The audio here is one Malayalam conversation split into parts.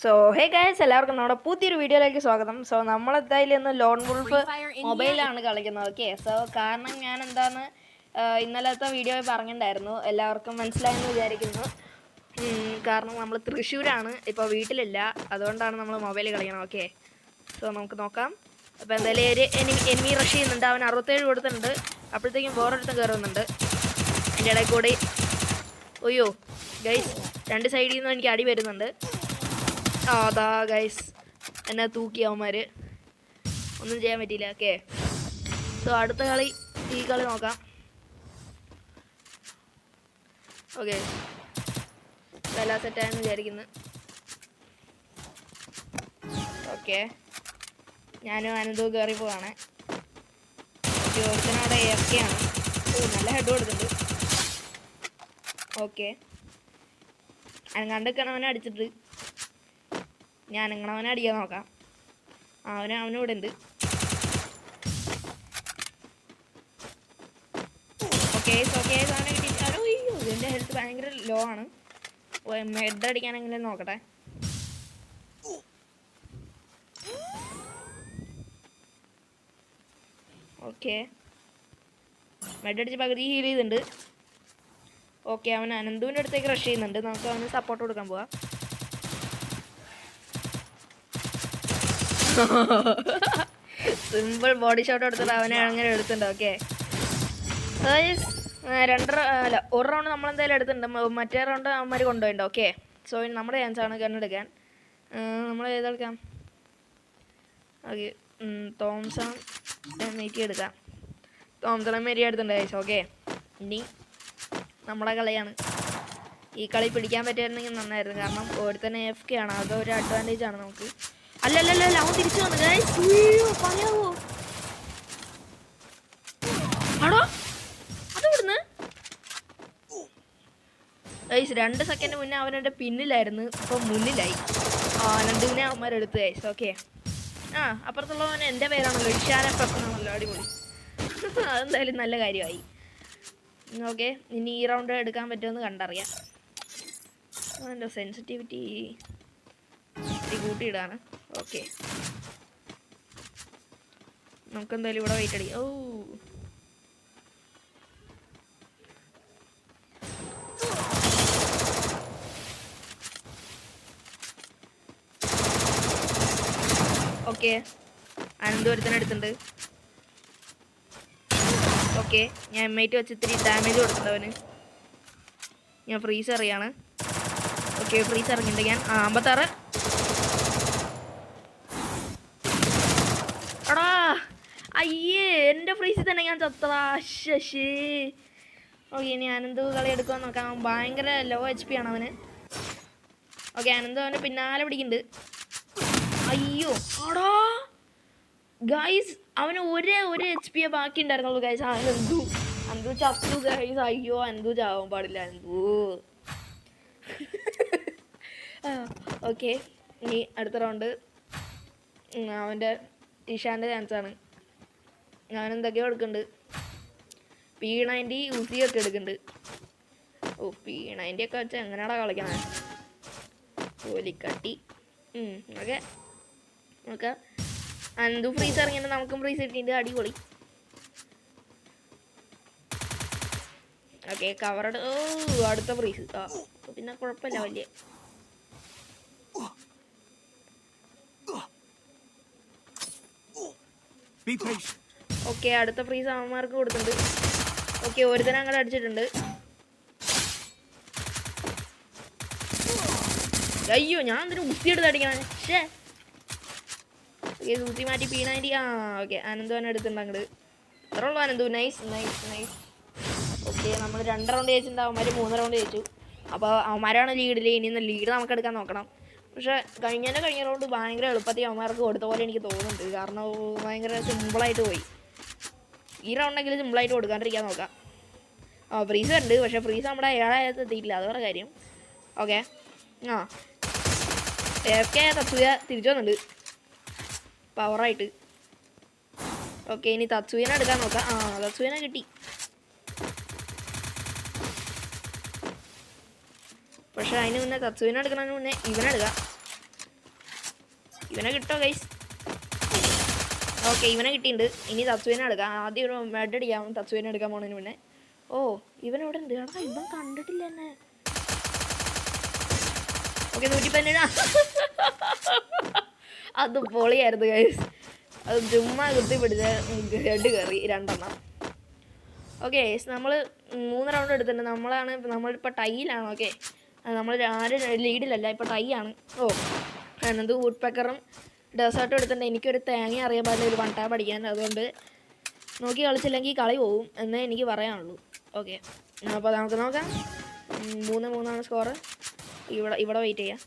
സോ ഹേ ഗൈസ്, എല്ലാവർക്കും നമ്മുടെ പുതിയൊരു വീഡിയോയിലേക്ക് സ്വാഗതം. സോ നമ്മളെന്തായാലും ഇന്ന് ലോൺ വുൾഫ് മൊബൈലാണ് കളിക്കുന്നത്. ഓക്കെ, സോ കാരണം ഞാൻ എന്താന്ന് ഇന്നലത്തെ വീഡിയോയിൽ പറഞ്ഞിട്ടുണ്ടായിരുന്നു, എല്ലാവർക്കും മനസ്സിലായെന്ന് വിചാരിക്കുന്നു. കാരണം നമ്മൾ തൃശ്ശൂരാണ്, ഇപ്പോൾ വീട്ടിലില്ല, അതുകൊണ്ടാണ് നമ്മൾ മൊബൈൽ കളിക്കണം. ഓക്കെ, സോ നമുക്ക് നോക്കാം. അപ്പോൾ എന്തായാലും ഒരു എനിമി റഷ് ചെയ്യുന്നുണ്ട്. അവൻ 67 കൊടുത്തിട്ടുണ്ട്. അപ്പോഴത്തേക്കും വേറൊരുത്തം കയറുന്നുണ്ട് എൻ്റെ ഇടയിൽ കൂടി. അയ്യോ ഗൈസ്, രണ്ട് സൈഡിൽ നിന്നും എനിക്ക് അടി വരുന്നുണ്ട്. അതാ ഗൈസ്, എന്നെ തൂക്കി അവന്മാർ, ഒന്നും ചെയ്യാൻ പറ്റിയില്ല. ഓക്കെ, സോ അടുത്ത കളി, ഈ കളി നോക്കാം. ഓക്കെ, എല്ലാം സെറ്റായെന്ന് വിചാരിക്കുന്നു. ഓക്കെ, ഞാനും അനന്തവും കയറി പോവാണ്. ഓക്കെ, ഒരുത്തനവിടെ AFK ആണ്. നല്ല ഹെഡ് കൊടുക്കുന്നുണ്ട്. ഓക്കെ, അനങ്ങാണ്ടൊക്കെയാണ് അടിച്ചിട്ട്. ഞാൻ അവനെ അടിക്കാൻ നോക്കാം. അവനിവിടെ ഉണ്ട്. ഓക്കെ ഓക്കെ, സാധനം കിട്ടി. അയ്യോ, ഇതിൻ്റെ ഹെൽത്ത് ഭയങ്കര ലോ ആണ്. ഹെഡ് അടിക്കാൻ എങ്ങനെ നോക്കട്ടെ. ഓക്കെ, മെഡ് അടിച്ച് പകുതി ഹീൽ ചെയ്തിട്ടുണ്ട്. ഓക്കെ, അവൻ അനന്തുവിൻ്റെ അടുത്തേക്ക് റഷ് ചെയ്യുന്നുണ്ട്. നമുക്ക് അവന് സപ്പോർട്ട് കൊടുക്കാൻ പോവാം. സിമ്പിൾ ബോഡി ഷോട്ട് എടുത്തിട്ട് അവനെ അങ്ങനെ എടുത്തിട്ടുണ്ട്. ഓക്കെ, ഒരു റൗണ്ട് നമ്മളെന്തായാലും എടുത്തിട്ടുണ്ട്. മറ്റേ റൗണ്ട് അവന്മാർ കൊണ്ടുപോയിട്ടുണ്ട്. ഓക്കെ, സോ നമ്മുടെ ചാൻസാണ് കണ്ണെടുക്കാൻ. നമ്മൾ ഏതെടുക്കാം? ഓക്കെ, തോംസൺ മേരി എടുക്കാം. തോംസൺ മേരി എടുത്തിട്ടുണ്ട് ഗൈസ്. ഓക്കെ, ഇനി നമ്മളെ കളിയാണ്. ഈ കളി പിടിക്കാൻ പറ്റിയിരുന്നെങ്കിൽ നന്നായിരുന്നു. കാരണം ഒരുത്തന്നെ AFK ആണ്, അതൊരു അഡ്വാൻറ്റേജ് ആണ് നമുക്ക്. അല്ലല്ലല്ല, അവൻ തിരിച്ചു വന്നു ഗൈസ്. പറയാവോ? ആടോ, അതെവിടുന്ന് ഗൈസ്? 2 സെക്കൻഡ് മുന്നേ അവനെൻ്റെ പിന്നിലായിരുന്നു, ഇപ്പം മുന്നിലായി. അനന്തുവിനെ അവന്മാരെടുത്ത് ഗൈസ്. ഓക്കെ, അപ്പുറത്തുള്ളവൻ എൻ്റെ പേരാണല്ലോ, ഇഷാനെ പ്രശ്നമാണല്ലോ. അടിപൊളി. അതെന്തായാലും നല്ല കാര്യമായി. ഓക്കെ, ഇനി ഈ റൗണ്ട് എടുക്കാൻ പറ്റുമെന്ന് കണ്ടറിയാം. അതിൻ്റെ സെൻസിറ്റിവിറ്റി കൂട്ടിയിടാണ്. ഓക്കെ, നമുക്കെന്തായാലും ഇവിടെ വെയിറ്റ് അടിക്കാം. ഓക്കെ, അനന്തപുരത്തിനടുത്തുണ്ട്. ഓക്കെ, ഞാൻ M8 വെച്ച് ഇത്തിരി ഡാമേജ് കൊടുത്തിട്ടുണ്ട് അവന്. ഞാൻ ഫ്രീസ് എറിയാണ്. ഓക്കെ, ഫ്രീസ് ഇറങ്ങിയിട്ടുണ്ട് ഞാൻ. 56. എടാ, അയ്യേ, എൻ്റെ ഫ്രീസിൽ തന്നെ ഞാൻ ചത്തടാ. ശശി. ഓക്കെ, ഇനി അനന്ത് കളി എടുക്കാൻ നോക്കാം. ഭയങ്കര ലോ HP ആണ് അവന്. ഓക്കെ, അനന്ത് അവന് പിന്നാലെ പിടിക്കുന്നുണ്ട്. അയ്യോ, ആടാ ഗൈസ്, അവന് ഒരു HP ബാക്കി ഉണ്ടായിരുന്നുള്ളൂ ഗൈസ്. അനന്തു ചത്തു ഗൈസ്. അയ്യോ, അനന്തു ചാവാൻ പാടില്ല, അനന്തു. ഓക്കെ, ഇനി അടുത്ത റൗണ്ട് അവൻ്റെ ഇഷാൻ്റെ ചാൻസാണ്. ഞാനെന്തൊക്കെയോ എടുക്കുന്നുണ്ട്. P90 UC ഒക്കെ എടുക്കുന്നുണ്ട്. P90 ഒക്കെ വെച്ച് എങ്ങനെയാടാ കളിക്കണേ? കോലിക്കട്ടി. ഓക്കെ, നോക്കാം. അനന്തു ഫ്രീസ് ഇറങ്ങിയിട്ട് നമുക്കും ഫ്രീസ് കിട്ടിയിട്ട് അടിപൊളി. ഓക്കെ, കവറഡ്. അടുത്ത ഫ്രീസ്. പിന്നെ കുഴപ്പമില്ല വലിയ. ഓക്കെ, അടുത്ത ഫ്രീസ് അവന്മാർക്ക് കൊടുത്തിട്ടുണ്ട്. ഓക്കെ, ഒരുത്തനെ അങ്ങോട്ട് അടിച്ചിട്ടുണ്ട്. അയ്യോ, ഞാൻ എന്തിനും ഉത്തി എടുത്ത് അടിക്കണം. ശേ, ഓക്കെ, ഊത്തി മാറ്റി P90. ഓക്കെ, അനന്തു തന്നെ എടുത്തിട്ടുണ്ട് അങ്ങോട്ട്. ഇത്ര ഉള്ളൂ Ananthu. Nice nice nice. Okay, നമ്മൾ 2 റൗണ്ട് ജയിച്ചിട്ടുണ്ട്. അവന്മാർ 3 റൗണ്ട് ജയിച്ചു. അപ്പോൾ അവന്മാരാണ് ലീഡിൽ. ഇനി ലീഡ് നമുക്ക് എടുക്കാൻ നോക്കണം. പക്ഷേ കഴിഞ്ഞ റൗണ്ട് ഭയങ്കര എളുപ്പത്തിൽ അവന്മാർക്ക് കൊടുത്ത പോലെ എനിക്ക് തോന്നുന്നുണ്ട്. കാരണം ഭയങ്കര സിമ്പിളായിട്ട് പോയി. ഈ റൗണ്ടെങ്കിലും സിമ്പിളായിട്ട് കൊടുക്കാണ്ടിരിക്കാൻ നോക്കാം. ഫ്രീസ് ഉണ്ട്, പക്ഷേ ഫ്രീസ് നമ്മുടെ 7 എത്തിയിട്ടില്ല, അത് വേറെ കാര്യം. ഓക്കെ, AFK തത്സുയ തിരിച്ചു വന്നിട്ടുണ്ട് പവറായിട്ട്. ഓക്കെ, ഇനി തത്സുവിനെ എടുക്കാൻ നോക്കാം. തത്സുവിനെ കിട്ടി. പക്ഷെ അതിന് മുന്നേ തത്സുവിനെ എടുക്കുന്നതിന് മുന്നേ ഇവനെടുക്കാം. ഇവനെ കിട്ടോ ഗൈസ്? ഓക്കെ, ഇവനെ കിട്ടിയിട്ടുണ്ട്. ഇനി തത്സുവിനെ എടുക്കാം. ആദ്യം ഒരു മെഡ് അടിക്കാം തത്സുവിനെ എടുക്കാൻ പോണതിന് മുന്നേ. ഓ, ഇവനെവിടെ ഉണ്ട്? എടാ, ഇവൻ കണ്ടിട്ടില്ല എന്നെ. ഓക്കെ, 117. അത് പൊളിയായിരുന്നു ഗൈസ്. അത് ചുമ്മാ കുത്തി പിടിച്ച ഹെഡ് കയറി 2 എണ്ണം. ഓക്കെ, നമ്മൾ 3 റൗണ്ട് എടുത്തിട്ടുണ്ട്. നമ്മളിപ്പോൾ ടൈയിലാണ്. ഓക്കെ, നമ്മൾ ആരും ലീഡിലല്ല, ഇപ്പോൾ ടൈ ആണ്. ഓ, അനന്ത് വുഡ് പെക്കറും ഡെസേർട്ടും എടുത്തിട്ടുണ്ട്. എനിക്കൊരു തേങ്ങ അറിയാൻ പാടില്ല ഒരു 1 ടാപ്പ് അടിക്കാൻ. അതുകൊണ്ട് നോക്കി കളിച്ചില്ലെങ്കിൽ കളി പോവും എന്നേ എനിക്ക് പറയാനുള്ളൂ. ഓക്കെ, അപ്പോൾ നമുക്ക് നോക്കാം. 3-3 സ്കോറ്. ഇവിടെ വെയിറ്റ് ചെയ്യാം.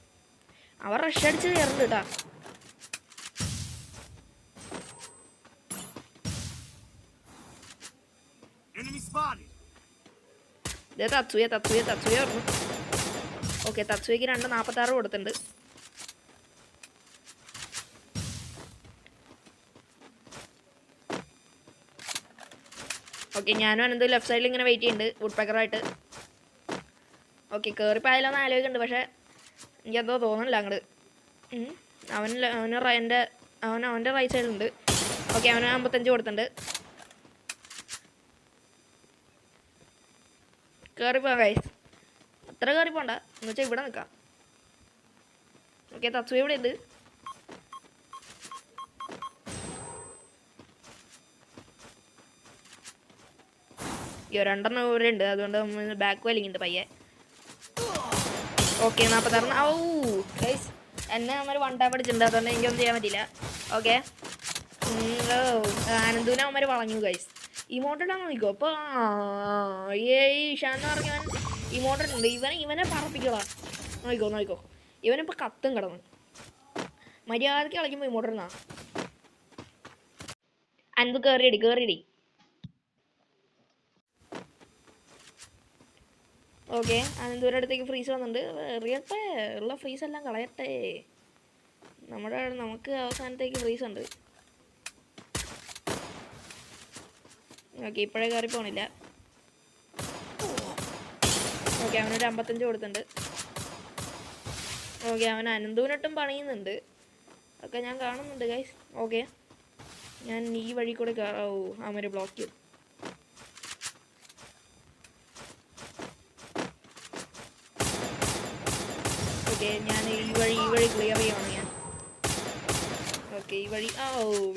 അവർ റഷ് അടിച്ച് കയറുന്നുണ്ട് കേട്ടോ. ഇത് തത്സുയ പറഞ്ഞു. ഓക്കെ, തത്സുയക്ക് 2.46 കൊടുത്തിട്ടുണ്ട്. ഓക്കെ, ഞാനും അനന്ത് ലെഫ്റ്റ് സൈഡിൽ ഇങ്ങനെ വെയിറ്റ് ചെയ്യുന്നുണ്ട് വുഡ് പെക്കറായിട്ട്. ഓക്കെ, കയറിപ്പോയാലോന്ന് ആലോചിക്കുന്നുണ്ട്, പക്ഷേ എനിക്കെന്തോ തോന്നുന്നില്ല അങ്ങോട്ട്. അവൻ്റെ റൈറ്റ് സൈഡിലുണ്ട്. ഓക്കെ, അവന് 55 കൊടുത്തിട്ടുണ്ട്. കയറിപ്പോകാം ഗൈസ്, അത്ര കയറിപ്പോണ്ട എന്ന് വെച്ചാൽ ഇവിടെ നിൽക്കാം. ഓക്കെ, തത്സു ഇവിടെ ഉണ്ട്. അയ്യോ, 2 എണ്ണം ഇവിടെ ഉണ്ട്. അതുകൊണ്ട് ബാക്ക് വലിങ്ങുണ്ട് പയ്യെ. ഓക്കെ, 46. ഓ ഗൈസ്, എന്നെ നമ്മൾ 1 ടാപ്പ് അടിച്ചിട്ടുണ്ട്. അതുകൊണ്ട് എനിക്കൊന്നും ചെയ്യാൻ പറ്റില്ല. ഓക്കെ, ആനന്ദൂനെ അവന്മാർ വളഞ്ഞു ഗൈസ്. ഇമോട്ടിടാൻ നോക്കിക്കോ. അപ്പോൾ ഈഷാന്ന് പറഞ്ഞവൻ ഇമോട്ടിട്ടുണ്ട്. ഇവനെ പറപ്പിക്കോളാം. നോക്കിക്കോ. ഇവനിപ്പോൾ കത്തും കിടന്നു. മര്യാദയ്ക്ക് കളിക്കുമ്പോൾ ഇമോട്ടിടുന്ന അനന്ത് കയറിയടി. ഓക്കെ, അനന്തൂരുടെ അടുത്തേക്ക് ഫ്രീസ് വന്നിട്ടുണ്ട്. എറിയട്ടെ, ഉള്ള ഫ്രീസ് എല്ലാം കളയട്ടെ. നമുക്ക് അവസാനത്തേക്ക് ഫ്രീസ് ഉണ്ട്. ഓക്കെ, ഇപ്പോഴേ കയറി പോണില്ല. ഓക്കെ, അവനൊരു 55 കൊടുത്തിട്ടുണ്ട്. ഓക്കെ, അവൻ അനന്തൂനിട്ടും പണിയുന്നുണ്ട്. ഒക്കെ ഞാൻ കാണുന്നുണ്ട് ഗൈസ്. ഓക്കെ, ഞാൻ ഈ വഴി കൂടെ അവര് ബ്ലോക്ക് ചെയ്തു. ഓക്കെ, ഞാൻ ഈ വഴി ക്ലിയർ ചെയ്യണം ഞാൻ. ഓക്കെ, ഈ വഴി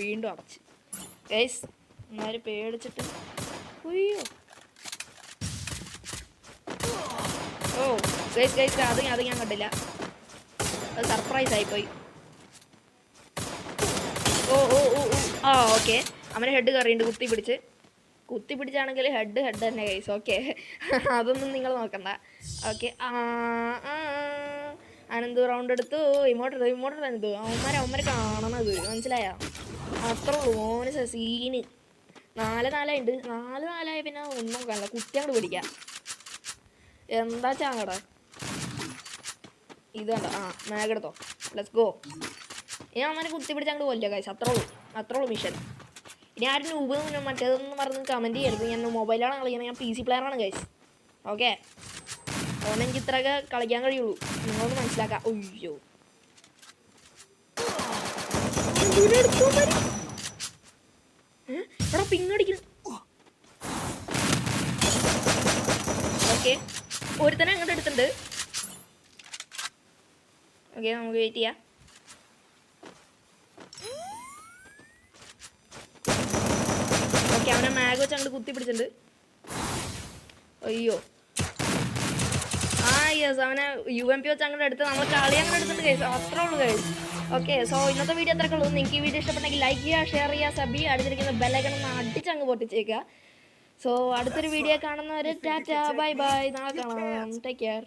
വീണ്ടും അടച്ച് ഗൈസ്. എന്നാലും പേടിച്ചിട്ട് അയ്യോ. ഓ ഗൈസ്, അത് ഞാൻ കണ്ടില്ല. അത് സർപ്രൈസ് ആയിപ്പോയി. ഓക്കെ, അവനെ ഹെഡ് കയറിയുണ്ട്. കുത്തി പിടിച്ചാണെങ്കിൽ ഹെഡ് തന്നെ ഗൈസ്. ഓക്കെ, അതൊന്നും നിങ്ങൾ നോക്കണ്ട. ഓക്കെ, അനന്ത് റൗണ്ട് എടുത്തു. ഇമോട്ടർ അനന്തു. അവന്മാർ കാണണത് മനസ്സിലായോ? അത്രേ ഉള്ളൂ മോന് സീന്. 4-4 4-4 പിന്നെ ഒന്നും കാണണ്ട. കുത്തി അങ്ങോട്ട് പിടിക്കാം. എന്താ ചാങ്ങടാ ഇത് കണ്ട. മാഗെടുത്തോ, ലെറ്റ്സ് ഗോ. ഇനി അവന്മാരെ കുത്തി പിടിച്ച് അങ്ങോട്ട് കൊല്ലുക ഗൈസ്. അത്രേ ഉള്ളൂ മിഷൻ. ഇനി ആരും നൂബ് മറ്റേതൊന്നും പറഞ്ഞ് കമൻറ്റ് ചെയ്യരുത്. ഞാൻ മൊബൈലാണ് കളിക്കുന്നത്. ഞാൻ PC പ്ലെയറാണ് ഗൈസ്. ഓക്കെ, അതുകൊണ്ട് എനിക്ക് ഇത്രയൊക്കെ കളിക്കാൻ കഴിയുള്ളൂ. നിങ്ങളൊന്ന് മനസ്സിലാക്കാം. അയ്യോ, എടാ പിങ്ങടിക്കുന്നു. ഓക്കെ, ഒരുത്തനെ അങ്ങോട്ട് എടുത്തിട്ടുണ്ട്. ഓക്കെ, നമുക്ക് വെയിറ്റ് ചെയ്യാം. ഓക്കെ, അവനെ മാഗ് വെച്ച് അങ്ങോട്ട് കുത്തി പിടിച്ചിട്ടുണ്ട്. അയ്യോ, യെസ്, അവനെ UMP വെച്ച് അങ്ങോട്ട് എടുത്ത് നമ്മൾ കളി അങ്ങോട്ട് എടുത്തിട്ടുണ്ട് ഗൈസ്. അത്രേ ഉള്ളൂ ഗൈസ്. ഓക്കെ, സോ ഇന്നത്തെ വീഡിയോ അത്രയൊക്കെ ഉള്ളൂ. നിങ്ങൾക്ക് ഈ വീഡിയോ ഇഷ്ടപ്പെട്ടെങ്കിൽ ലൈക്ക് ചെയ്യുക, ഷെയർ ചെയ്യുക, സബ് ചെയ്യുക, അടുത്തിരിക്കുന്ന ബെല്ലൈക്കൺ ഒന്ന് അടിച്ചങ്ങ് പൊട്ടിച്ചേക്കുക. സോ അടുത്തൊരു വീഡിയോ കാണുന്നവർ ടാറ്റ, ബൈ. നാളെ കാണാം. Take care.